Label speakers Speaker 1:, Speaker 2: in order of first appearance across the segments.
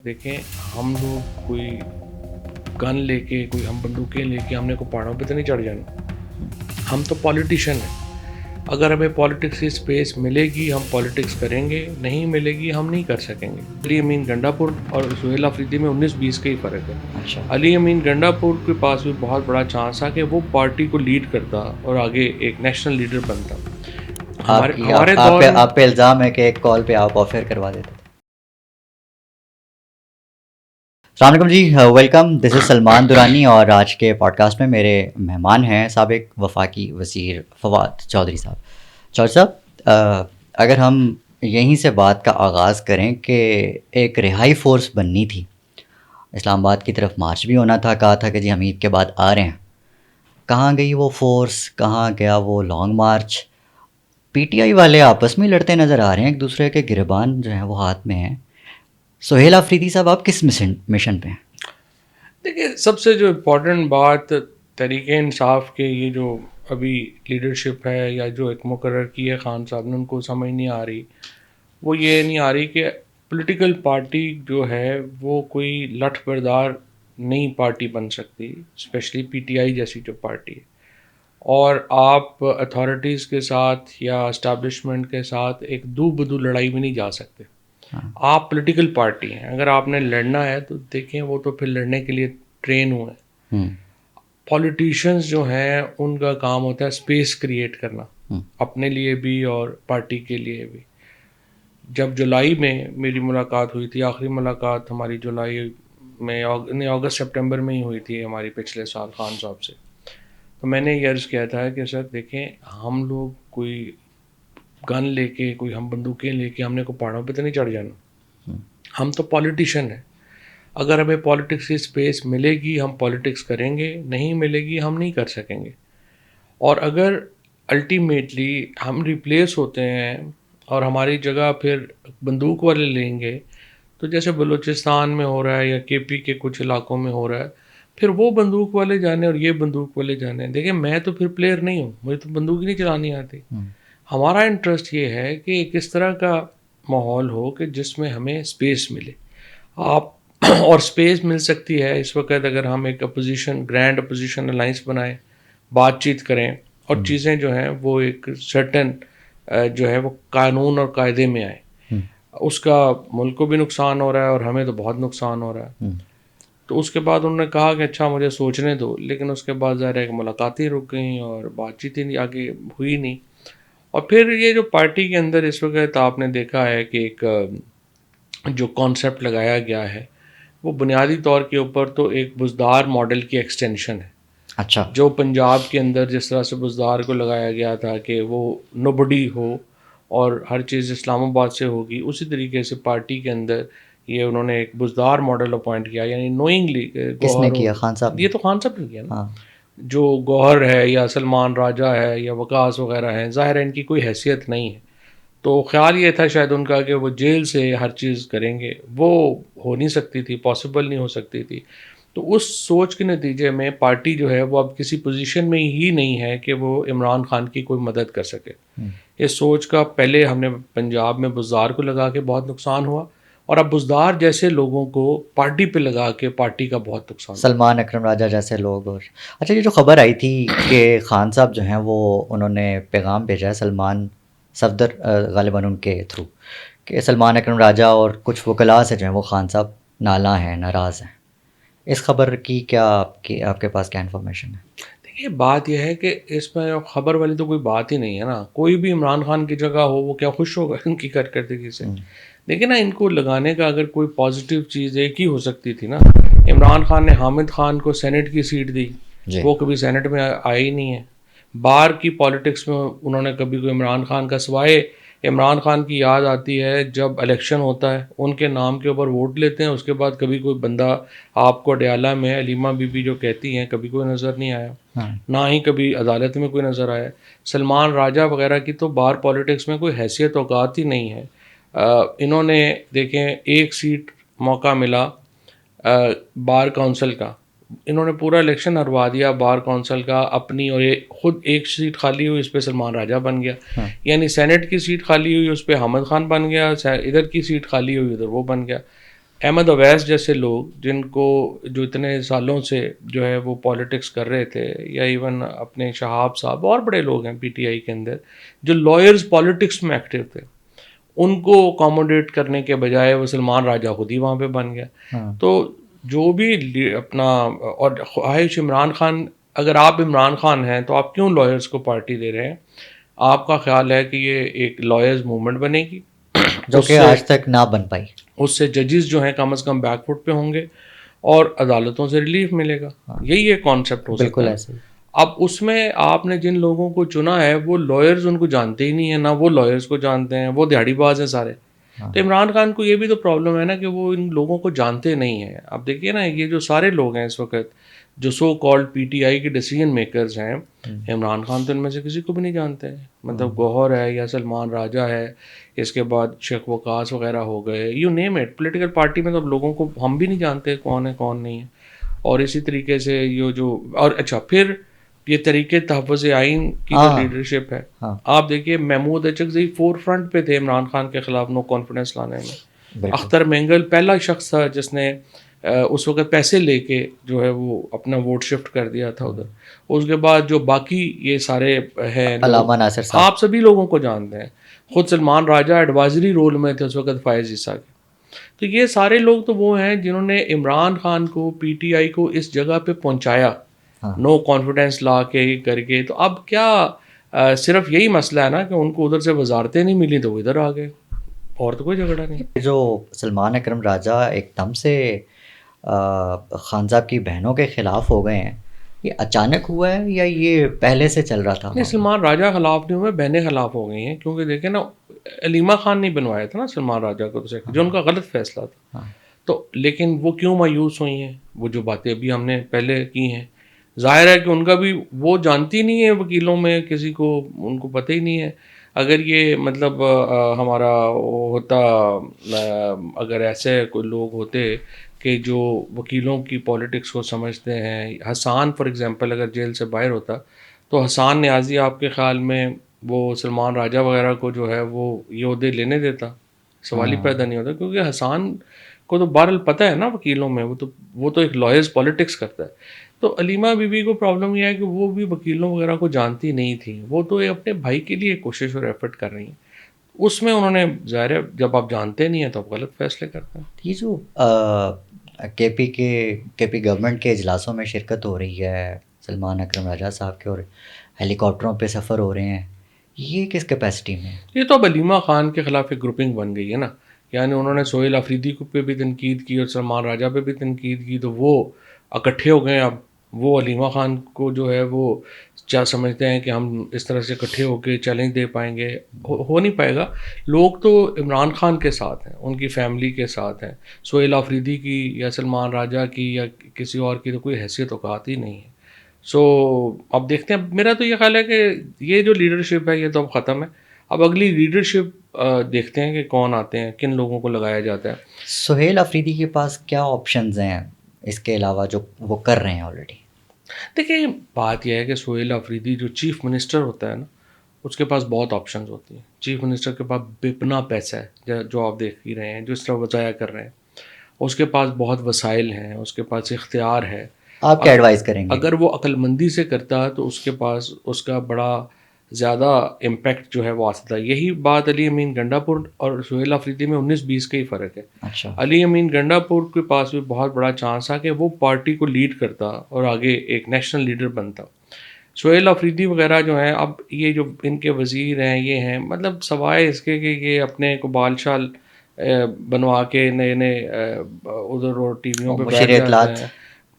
Speaker 1: دیکھیں ہم لوگ کوئی گن لے کے کوئی ہم بندوقیں لے کے ہم نے کوئی پہاڑوں پہ تو نہیں چڑھ جانا. ہم تو پولیٹیشین ہیں. اگر ہمیں پولیٹکس کی اسپیس ملے گی ہم پولیٹکس کریں گے, نہیں ملے گی ہم نہیں کر سکیں گے. علی امین گنڈا پور اور سہیل آفریدی میں 19-20 کا ہی فرق ہے. علی امین گنڈا پور کے پاس بھی بہت بڑا چانس تھا کہ وہ پارٹی کو لیڈ کرتا اور آگے ایک نیشنل لیڈر بنتا. ہمارے دور میں
Speaker 2: آپ پہ الزام ہے کہ ایک کال پہ آپ آفر کروا دیتے. السلام علیکم جی, ویلکم. دس از سلمان درانی اور آج کے پوڈ کاسٹ میں میرے مہمان ہیں سابق وفاقی وزیر فواد چودھری صاحب. چودھری صاحب, اگر ہم یہیں سے بات کا آغاز کریں کہ ایک رہائی فورس بننی تھی, اسلام آباد کی طرف مارچ بھی ہونا تھا, کہا تھا کہ جی ہم عید کے بعد آ رہے ہیں. کہاں گئی وہ فورس, کہاں گیا وہ long march? P T I والے آپس میں لڑتے نظر آ رہے ہیں, ایک دوسرے کے گربان جو ہیں وہ ہاتھ میں ہیں. سہیل آفریدی صاحب, آپ کس مشن پہ ہیں؟
Speaker 1: دیکھیے, سب سے جو امپورٹنٹ بات تحریک انصاف کے یہ جو ابھی لیڈرشپ ہے یا جو ایک مقرر کی ہے خان صاحب نے, ان کو سمجھ نہیں آ رہی. وہ یہ نہیں آ رہی کہ پولیٹیکل پارٹی جو ہے وہ کوئی لٹھ بردار نئی پارٹی بن سکتی, اسپیشلی پی ٹی آئی جیسی جو پارٹی ہے. اور آپ اتھارٹیز کے ساتھ یا اسٹیبلشمنٹ کے ساتھ ایک دو بدو لڑائی میں نہیں جا سکتے. آپ پولیٹیکل پارٹی ہیں, اگر آپ نے لڑنا ہے تو دیکھیں وہ تو پھر لڑنے کے لیے ٹرین ہوئے ہیں. پولیٹیشینز جو ہیں ان کا کام ہوتا ہے اسپیس کریٹ کرنا, اپنے لیے بھی اور پارٹی کے لیے بھی. جب جولائی میں میری ملاقات ہوئی تھی, آخری ملاقات ہماری جولائی میں اگست سپٹمبر میں ہی ہوئی تھی ہماری پچھلے سال خان صاحب سے, تو میں نے یہ عرض کیا تھا کہ سر دیکھیں ہم لوگ کوئی گن لے کے کوئی ہم بندوقیں لے کے ہم نے کوئی پہاڑوں پہ تو نہیں چڑھ جانا. ہم تو پولیٹیشین ہیں. اگر ہمیں پولیٹکس کی اسپیس ملے گی ہم پولیٹکس کریں گے, نہیں ملے گی ہم نہیں کر سکیں گے. اور اگر الٹیمیٹلی ہم ریپلیس ہوتے ہیں اور ہماری جگہ پھر بندوق والے لیں گے, تو جیسے بلوچستان میں ہو رہا ہے یا کے پی کے کچھ علاقوں میں ہو رہا ہے, پھر وہ بندوق والے جانے اور یہ بندوق والے جانے. دیکھیں میں تو پھر پلیئر نہیں ہوں, مجھے تو بندوق ہی نہیں چلانی آتی. ہمارا انٹرسٹ یہ ہے کہ ایک اس طرح کا ماحول ہو کہ جس میں ہمیں اسپیس ملے. آپ اور اسپیس مل سکتی ہے اس وقت اگر ہم ایک اپوزیشن گرینڈ اپوزیشن الائنس بنائیں, بات چیت کریں اور چیزیں جو ہیں وہ ایک سرٹن جو ہے وہ قانون اور قاعدے میں آئیں. اس کا ملک کو بھی نقصان ہو رہا ہے اور ہمیں تو بہت نقصان ہو رہا ہے. تو اس کے بعد انہوں نے کہا کہ اچھا مجھے سوچنے دو, لیکن اس کے بعد ظاہر ہے کہ ملاقاتیں رک گئیں اور بات چیت ہی آگے ہوئی نہیں. اور پھر یہ جو پارٹی کے اندر اس وقت آپ نے دیکھا ہے کہ ایک جو کانسیپٹ لگایا گیا ہے وہ بنیادی طور کے اوپر تو ایک بزدار ماڈل کی ایکسٹینشن ہے.
Speaker 2: اچھا,
Speaker 1: جو پنجاب کے اندر جس طرح سے بزدار کو لگایا گیا تھا کہ وہ نوبڈی ہو اور ہر چیز اسلام آباد سے ہوگی, اسی طریقے سے پارٹی کے اندر یہ انہوں نے ایک بزدار ماڈل اپوائنٹ کیا, یعنی نوئنگلی.
Speaker 2: کس نے کیا؟ خان صاحب.
Speaker 1: یہ تو خان صاحب نے کیا نا. جو گوہر ہے یا سلمان راجہ ہے یا وقاص وغیرہ ہیں, ظاہر ہے ان کی کوئی حیثیت نہیں ہے. تو خیال یہ تھا شاید ان کا کہ وہ جیل سے ہر چیز کریں گے, وہ ہو نہیں سکتی تھی, پاسبل نہیں ہو سکتی تھی. تو اس سوچ کے نتیجے میں پارٹی جو ہے وہ اب کسی پوزیشن میں ہی نہیں ہے کہ وہ عمران خان کی کوئی مدد کر سکے. اس سوچ کا پہلے ہم نے پنجاب میں بزدار کو لگا کے بہت نقصان ہوا, اور اب بزدار جیسے لوگوں کو پارٹی پہ لگا کے پارٹی کا بہت نقصان ہوا.
Speaker 2: سلمان اکرم راجہ جیسے لوگ. اور اچھا, یہ جو خبر آئی تھی کہ خان صاحب جو ہیں وہ انہوں نے پیغام بھیجا ہے سلمان صفدر غالباً ان کے تھرو, کہ سلمان اکرم راجہ اور کچھ وکلاء سے جو ہیں وہ خان صاحب نالاں ہیں, ناراض ہیں. اس خبر کی کیا آپ کے پاس کیا انفارمیشن ہے؟
Speaker 1: دیکھیے بات یہ ہے کہ اس میں خبر والی تو کوئی بات ہی نہیں ہے نا. کوئی بھی عمران خان کی جگہ ہو وہ کیا خوش ہوگا ان کی کارکردگی سے. دیکھیں نا, ان کو لگانے کا اگر کوئی پازیٹیو چیز ایک ہی ہو سکتی تھی نا. عمران خان نے حامد خان کو سینٹ کی سیٹ دی, وہ کبھی سینٹ میں آئے ہی نہیں ہے. باہر کی پالیٹکس میں انہوں نے کبھی کوئی عمران خان کا, سوائے عمران خان کی یاد آتی ہے جب الیکشن ہوتا ہے ان کے نام کے اوپر ووٹ لیتے ہیں, اس کے بعد کبھی کوئی بندہ آپ کو اڈیالہ میں علیمہ بی بی جو کہتی ہیں کبھی کوئی نظر نہیں آیا, نہ ہی کبھی عدالت میں کوئی نظر آیا. سلمان راجہ وغیرہ کی تو باہر پالیٹکس میں کوئی حیثیت اوقات ہی نہیں ہے. انہوں نے دیکھیں ایک سیٹ موقع ملا بار کونسل کا, انہوں نے پورا الیکشن ہروا دیا بار کونسل کا اپنی, اور خود ایک سیٹ خالی ہوئی اس پہ سلمان راجہ بن گیا. یعنی سینٹ کی سیٹ خالی ہوئی اس پہ حامد خان بن گیا, ادھر کی سیٹ خالی ہوئی ادھر وہ بن گیا. احمد اویس جیسے لوگ جن کو جو اتنے سالوں سے جو ہے وہ پالیٹکس کر رہے تھے، یا ایون اپنے شہاب صاحب اور بڑے لوگ ہیں پی ٹی آئی کے اندر جو لائرز پالیٹکس میں ایکٹیو تھے، ان کو اکاموڈیٹ کرنے کے بجائے وہ سلمان راجہ خود ہی وہاں پہ بن گیا. تو جو بھی اپنا اور خواہش عمران خان، اگر آپ عمران خان ہیں تو آپ کیوں لائرز کو پارٹی دے رہے ہیں؟ آپ کا خیال ہے کہ یہ ایک لائرز موومنٹ بنے گی
Speaker 2: جو کہ آج تک نہ بن پائی.
Speaker 1: اس سے ججز جو ہیں کم از کم بیک فٹ پہ ہوں گے اور عدالتوں سے ریلیف ملے گا. یہی ایک کانسیپٹ ہو سکتا
Speaker 2: بالکل
Speaker 1: ہے.
Speaker 2: ایسے ہی.
Speaker 1: اب اس میں آپ نے جن لوگوں کو چنا ہے وہ لائرز ان کو جانتے ہی نہیں ہیں، نہ وہ لائرز کو جانتے ہیں، وہ دیہڑی باز ہیں سارے. تو عمران خان کو یہ بھی تو پرابلم ہے نا کہ وہ ان لوگوں کو جانتے نہیں ہیں. اب دیکھیے نا، یہ جو سارے لوگ ہیں اس وقت جو so called P T I کے ڈیسیجن میکرز ہیں، عمران خان تو ان میں سے کسی کو بھی نہیں جانتے ہیں. مطلب گوہر ہے یا سلمان راجہ ہے، اس کے بعد شیخ وقاص وغیرہ ہو گئے، you name it. Political party میں تو اب لوگوں کو ہم بھی نہیں جانتے کون ہے کون نہیں ہے. اور اسی طریقے سے یہ جو اور اچھا پھر یہ طریقے تحفظ آئین کی جو لیڈرشپ ہے، آپ دیکھیے محمود اچکزئی فور فرنٹ پہ تھے عمران خان کے خلاف نو کانفیڈنس لانے میں. اختر مینگل پہلا شخص تھا جس نے اس وقت پیسے لے کے جو ہے وہ اپنا ووٹ شفٹ کر دیا تھا ادھر. اس کے بعد جو باقی یہ سارے ہیں
Speaker 2: علامہ ناصر صاحب،
Speaker 1: آپ سبھی لوگوں کو جانتے ہیں. خود سلمان راجہ ایڈوائزری رول میں تھے اس وقت فائز عیسیٰ کے. تو یہ سارے لوگ تو وہ ہیں جنہوں نے عمران خان کو، پی ٹی آئی کو اس جگہ پہ پہنچایا نو کانفیڈنس لا کے کر کے. تو اب کیا صرف یہی مسئلہ ہے نا کہ ان کو ادھر سے وزارتیں نہیں ملی تو وہ ادھر آ گئے، اور تو کوئی جھگڑا نہیں.
Speaker 2: جو سلمان اکرم راجہ ایک دم سے خان صاحب کی بہنوں کے خلاف ہو گئے ہیں، یہ اچانک ہوا ہے یا یہ پہلے سے چل رہا تھا؟
Speaker 1: نہیں، سلمان راجہ خلاف نہیں ہوئے، بہنیں خلاف ہو گئی ہیں. کیونکہ دیکھیں نا، علیمہ خان نہیں بنوایا تھا نا سلمان راجہ کو، جو ان کا غلط فیصلہ تھا. تو لیکن وہ کیوں مایوس ہوئی ہیں؟ وہ جو باتیں ابھی ہم نے پہلے کی ہیں، ظاہر ہے کہ ان کا بھی وہ جانتی نہیں ہے وکیلوں میں کسی کو، ان کو پتہ ہی نہیں ہے. اگر یہ مطلب ہمارا ہوتا، اگر ایسے کوئی لوگ ہوتے کہ جو وکیلوں کی پالیٹکس کو سمجھتے ہیں، حسان فار ایگزامپل اگر جیل سے باہر ہوتا تو حسان نیازی آپ کے خیال میں وہ سلمان راجہ وغیرہ کو جو ہے وہ یہ عہدے لینے دیتا؟ سوال ہی پیدا نہیں ہوتا. کیونکہ حسان کو تو بہرحال پتہ ہے نا وکیلوں میں، وہ تو ایک لائرز پالیٹکس کرتا ہے. تو علیمہ بی بی کو پرابلم یہ ہے کہ وہ بھی وکیلوں وغیرہ کو جانتی نہیں تھی. وہ تو اپنے بھائی کے لیے کوشش اور ایفرٹ کر رہی ہیں. اس میں انہوں نے ظاہر ہے جب آپ جانتے نہیں ہیں تو آپ غلط فیصلے کرتے ہیں.
Speaker 2: یہ جو کے پی گورنمنٹ کے اجلاسوں میں شرکت ہو رہی ہے سلمان اکرم راجہ صاحب کے، اور ہیلی کاپٹروں پہ سفر ہو رہے ہیں، یہ کس کیپیسٹی میں؟
Speaker 1: یہ تو اب علیمہ خان کے خلاف ایک گروپنگ بن گئی ہے نا. یعنی انہوں نے سہیل آفریدی پہ بھی تنقید کی اور سلمان راجہ پہ بھی تنقید کی، تو وہ اکٹھے ہو گئے. اب وہ علیمہ خان کو جو ہے وہ کیا سمجھتے ہیں کہ ہم اس طرح سے اکٹھے ہو کے چیلنج دے پائیں گے؟ ہو نہیں پائے گا. لوگ تو عمران خان کے ساتھ ہیں، ان کی فیملی کے ساتھ ہیں. سہیل آفریدی کی یا سلمان راجہ کی یا کسی اور کی تو کوئی حیثیت اوقات ہی نہیں ہے. سو اب دیکھتے ہیں. میرا تو یہ خیال ہے کہ یہ جو لیڈرشپ ہے یہ تو اب ختم ہے. اب اگلی لیڈرشپ دیکھتے ہیں کہ کون آتے ہیں، کن لوگوں کو لگایا جاتا ہے.
Speaker 2: سہیل آفریدی کے پاس کیا آپشنز ہیں اس کے علاوہ جو وہ کر رہے ہیں آلریڈی؟
Speaker 1: دیکھیں، بات یہ ہے کہ سہیل آفریدی جو چیف منسٹر ہوتا ہے نا، اس کے پاس بہت آپشنز ہوتی ہیں. چیف منسٹر کے پاس بے پناہ پیسہ ہے جو آپ دیکھ ہی رہے ہیں، جو اس طرح وضائع کر رہے ہیں. اس کے پاس بہت وسائل ہیں، اس کے پاس اختیار ہے.
Speaker 2: آپ کیا ایڈوائز کریں گے؟
Speaker 1: اگر وہ عقل مندی سے کرتا تو اس کے پاس اس کا بڑا زیادہ امپیکٹ جو ہے وہ آ سکتا ہے. یہی بات علی امین گنڈا پور اور سہیل آفریدی میں 19-20 کا ہی فرق ہے.
Speaker 2: اچھا،
Speaker 1: علی امین گنڈا پور کے پاس بھی بہت بڑا چانس تھا کہ وہ پارٹی کو لیڈ کرتا اور آگے ایک نیشنل لیڈر بنتا. سہیل آفریدی وغیرہ جو ہیں، اب یہ جو ان کے وزیر ہیں یہ ہیں، مطلب سوائے اس کے کہ یہ اپنے کو بال شال بنوا کے نئے ادھر ٹی ویوں پہ بیٹھ جاتے ہیں،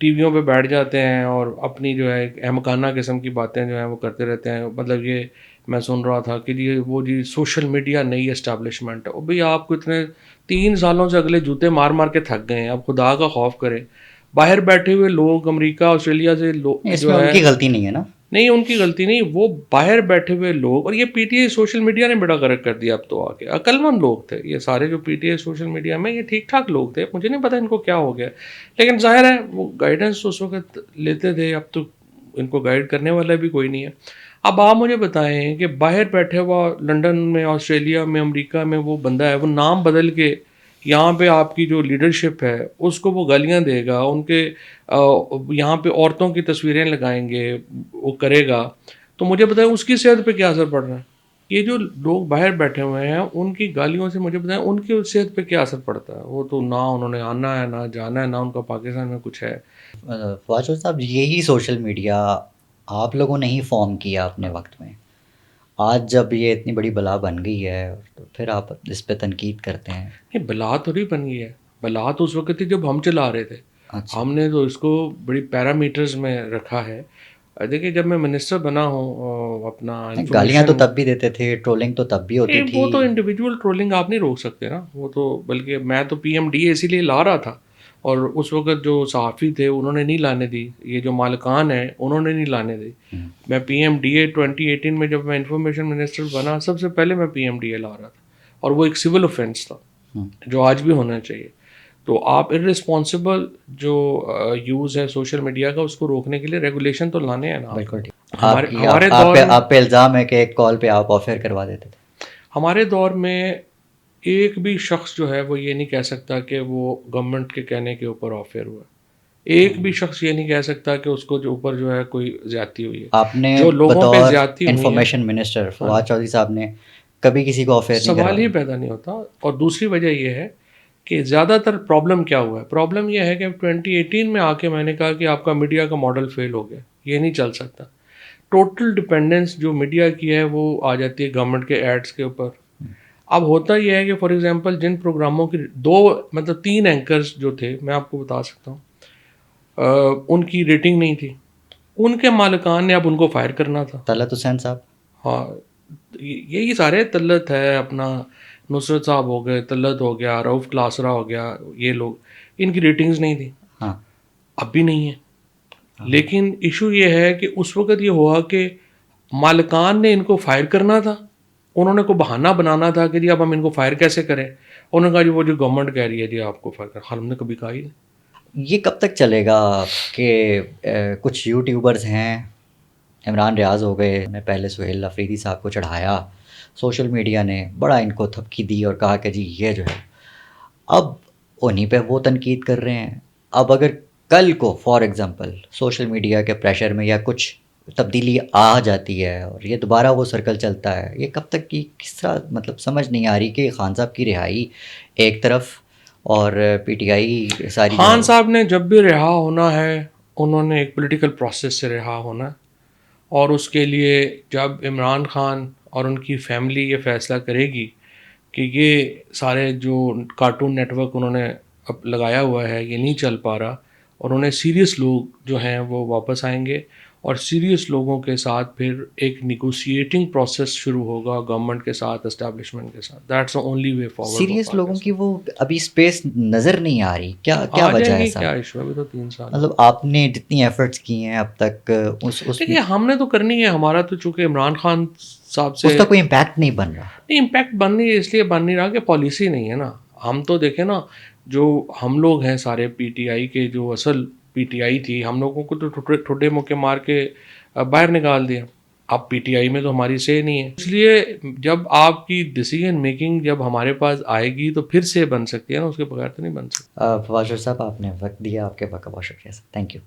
Speaker 1: ٹی ویوں پہ بیٹھ جاتے ہیں اور اپنی جو ہے احمقانہ قسم کی باتیں جو ہیں وہ کرتے رہتے ہیں. مطلب یہ میں سن رہا تھا کہ وہ سوشل میڈیا نئی اسٹیبلشمنٹ ہے. وہ بھی آپ کو اتنے 3 سالوں سے اگلے جوتے مار مار کے تھک گئے ہیں. اب خدا کا خوف کرے. باہر بیٹھے ہوئے لوگ امریکہ آسٹریلیا سے لوگ،
Speaker 2: اس میں ان کی غلطی نہیں ہے نا؟
Speaker 1: نہیں، ان کی غلطی نہیں. وہ باہر بیٹھے ہوئے لوگ، اور یہ P T I social media نے بڑا غرق کر دیا. اب تو آ کے عقل مند لوگ تھے یہ سارے جو P T I social media میں، یہ ٹھیک ٹھاک لوگ تھے. مجھے نہیں پتا ان کو کیا ہو گیا، لیکن ظاہر ہے وہ گائیڈنس اس وقت لیتے تھے. اب تو ان کو گائیڈ کرنے والا بھی کوئی نہیں ہے. اب آپ مجھے بتائیں کہ باہر بیٹھے ہوا لنڈن میں، آسٹریلیا میں، امریکہ میں وہ بندہ ہے، وہ نام بدل کے یہاں پہ آپ کی جو لیڈرشپ ہے اس کو وہ گالیاں دے گا, ان کے یہاں پہ عورتوں کی تصویریں لگائیں گے, وہ کرے گا, تو مجھے بتائیں اس کی صحت پہ کیا اثر پڑ رہا ہے. یہ جو لوگ باہر بیٹھے ہوئے ہیں ان کی گالیوں سے مجھے بتائیں ان کی صحت پہ کیا اثر پڑتا ہے. وہ تو نہ انہوں نے آنا ہے نہ جانا ہے, نہ ان کا پاکستان میں کچھ ہے.
Speaker 2: فواد چودھری صاحب, یہی سوشل میڈیا آپ لوگوں نے ہی فارم کیا اپنے وقت میں. آج جب یہ اتنی بڑی بلا بن گئی ہے تو پھر آپ اس پہ تنقید کرتے ہیں.
Speaker 1: نہیں, بلا تو نہیں بن گئی ہے. بلا تو اس وقت تھی جب ہم چلا رہے تھے.
Speaker 2: اچھا,
Speaker 1: ہم نے تو اس کو بڑی پیرامیٹرز میں رکھا ہے. دیکھیے جب میں منسٹر بنا ہوں اپنا
Speaker 2: گالیاں تو
Speaker 1: انفارمیشن,
Speaker 2: تب بھی دیتے تھے, ٹرولنگ تو تب بھی ہوتی تھی.
Speaker 1: وہ تو انڈیویجول ٹرولنگ آپ نہیں روک سکتے نا. وہ تو بلکہ میں تو پی ایم ڈی اے اسی لیے لا رہا تھا, اور اس وقت جو صحافی تھے انہوں نے نہیں لانے دی, یہ جو مالکان ہیں انہوں نے نہیں لانے دی. میں پی ایم ڈی اے 2018 میں جب میں انفارمیشن منسٹر بنا, سب سے پہلے میں پی ایم ڈی اے لا رہا تھا, اور وہ ایک سول آفینس تھا جو آج بھی ہونا چاہیے. تو آپ ارسپانسبل جو یوز ہے سوشل میڈیا کا اس کو روکنے کے لیے ریگولیشن تو لانے ہیں نا.
Speaker 2: بالکل ٹھیک.
Speaker 1: ہمارے دور میں
Speaker 2: آپ پہ الزام ہے کہ ایک کال پہ آپ آفر کروا دیتے تھے.
Speaker 1: ہمارے دور میں ایک بھی شخص جو ہے وہ یہ نہیں کہہ سکتا کہ وہ گورنمنٹ کے کہنے کے اوپر آفر ہوا. ایک بھی شخص یہ نہیں کہہ سکتا کہ اس کو جو اوپر جو ہے کوئی زیادتی ہوئی ہے.
Speaker 2: آپ نے
Speaker 1: جو لوگوں پہ
Speaker 2: بطور
Speaker 1: زیادتی ہوئی ہے,
Speaker 2: انفارمیشن منسٹر فواد چودھری صاحب نے کبھی کسی کو آفر نہیں
Speaker 1: سوال ہی
Speaker 2: کروایا.
Speaker 1: پیدا نہیں ہوتا. اور دوسری وجہ یہ ہے کہ زیادہ تر پرابلم کیا ہوا ہے. پرابلم یہ ہے کہ 2018 میں آ کے میں نے کہا کہ آپ کا میڈیا کا ماڈل فیل ہو گیا, یہ نہیں چل سکتا. ٹوٹل ڈپینڈنس جو میڈیا کی ہے وہ آ جاتی ہے گورنمنٹ کے ایڈس کے اوپر. اب ہوتا یہ ہے کہ فار ایگزامپل جن پروگراموں کی 3 اینکرز جو تھے, میں آپ کو بتا سکتا ہوں, ان کی ریٹنگ نہیں تھی. ان کے مالکان نے اب ان کو فائر کرنا تھا.
Speaker 2: طلعت حسین صاحب,
Speaker 1: ہاں یہی سارے, طلعت ہے, اپنا نصرت صاحب ہو گئے, طلعت ہو گیا, رؤف کلاسرا ہو گیا, یہ لوگ, ان کی ریٹنگز نہیں تھیں.
Speaker 2: ہاں
Speaker 1: اب بھی نہیں ہے. لیکن ایشو یہ ہے کہ اس وقت یہ ہوا کہ مالکان نے ان کو فائر کرنا تھا. انہوں نے کوئی بہانہ بنانا تھا کہ جی اب ہم ان کو فائر کیسے کریں. انہوں نے کہا جی وہ جو گورنمنٹ کہہ رہی ہے جی آپ کو فائر کر. ہم نے کبھی کہا ہی نہیں.
Speaker 2: یہ کب تک چلے گا کہ کچھ یوٹیوبرز ہیں, عمران ریاض ہو گئے, نے پہلے سہیل افریدی صاحب کو چڑھایا, سوشل میڈیا نے بڑا ان کو تھپکی دی اور کہا کہ جی یہ جو ہے, اب انہیں پہ وہ تنقید کر رہے ہیں. اب اگر کل کو فار ایگزامپل سوشل میڈیا کے پریشر میں یا کچھ تبدیلی آ جاتی ہے اور یہ دوبارہ وہ سرکل چلتا ہے, یہ کب تک کی کس طرح, مطلب سمجھ نہیں آ رہی کہ خان صاحب کی رہائی ایک طرف اور پی ٹی آئی ساری.
Speaker 1: خان صاحب نے جب بھی رہا ہونا ہے انہوں نے ایک پولیٹیکل پروسیس سے رہا ہونا ہے, اور اس کے لیے جب عمران خان اور ان کی فیملی یہ فیصلہ کرے گی کہ یہ سارے جو کارٹون نیٹ ورک انہوں نے اب لگایا ہوا ہے یہ نہیں چل پا رہا, اور انہیں سیریس لوگ جو ہیں وہ واپس آئیں گے, اور سیریس لوگوں کے ساتھ پھر ایک نیگوشیٹنگ پروسیس شروع ہوگا گورنمنٹ کے ساتھ, اسٹیبلشمنٹ کے ساتھ. That's the only way forward.
Speaker 2: Serious لوگوں کی وہ ابھی اسپیس نظر نہیں آ رہی, کیا وجہ ہے
Speaker 1: کیا ایشو ہے. ابھی تو 3 سال,
Speaker 2: مطلب آپ نے جتنی ایفرٹس کی ہیں اب تک
Speaker 1: دیکھیے ہم نے تو کرنی ہے. ہمارا تو چونکہ عمران خان صاحب سے
Speaker 2: اس کا کوئی امپیکٹ نہیں بن رہا.
Speaker 1: نہیں, امپیکٹ بن نہیں اس لیے بن نہیں رہا کہ پالیسی نہیں ہے نا. ہم تو دیکھیں نا, جو ہم لوگ ہیں سارے پی ٹی آئی کے, جو اصل پی ٹی آئی تھی, ہم لوگوں کو تو ٹھڈے موقع مار کے باہر نکال دیا. اب پی ٹی آئی میں تو ہماری سے نہیں ہے. اس لیے جب آپ کی ڈیسیجن میکنگ جب ہمارے پاس آئے گی تو پھر سے بن سکتی ہے نا, اس کے بغیر تو نہیں بن سکتی.
Speaker 2: فواد صاحب آپ نے وقت دیا, آپ کے وقت کا بہت شکریہ سر. Thank you.